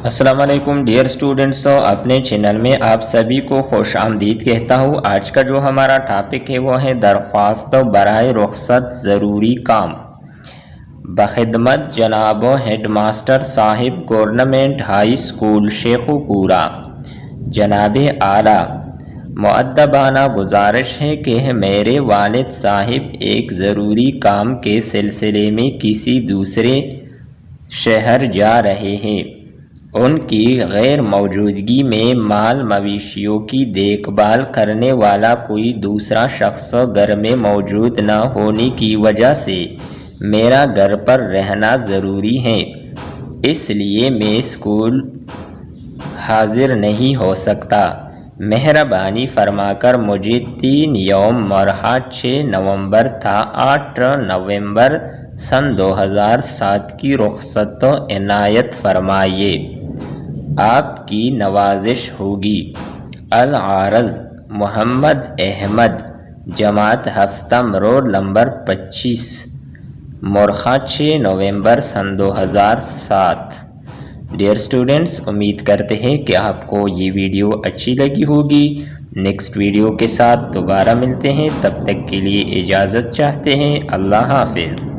السلام علیکم dear students, اپنے چینل میں آپ سبھی کو خوش آمدید کہتا ہوں۔ آج کا جو ہمارا ٹاپک ہے وہ ہے درخواست برائے رخصت ضروری کام۔ بخدمت جناب ہیڈ ماسٹر صاحب گورنمنٹ ہائی اسکول شیخو پورہ، جناب اعلیٰ، مؤدبانہ گزارش ہے کہ میرے والد صاحب ایک ضروری کام کے سلسلے میں کسی دوسرے شہر جا رہے ہیں۔ ان کی غیر موجودگی میں مال مویشیوں کی دیکھ بھال کرنے والا کوئی دوسرا شخص گھر میں موجود نہ ہونے کی وجہ سے میرا گھر پر رہنا ضروری ہے، اس لیے میں اسکول حاضر نہیں ہو سکتا۔ مہربانی فرما کر مجھے 3 یوم مرحہ 6 نومبر تا 8 نومبر سن 2007 کی رخصت عنایت فرمائیے، آپ کی نوازش ہوگی۔ العارض محمد احمد، جماعت ہفتم، رول نمبر 25، مرخہ 6 نومبر سن 2007۔ ڈیئر اسٹوڈنٹس، امید کرتے ہیں کہ آپ کو یہ ویڈیو اچھی لگی ہوگی۔ نیکسٹ ویڈیو کے ساتھ دوبارہ ملتے ہیں، تب تک کے لیے اجازت چاہتے ہیں۔ اللہ حافظ۔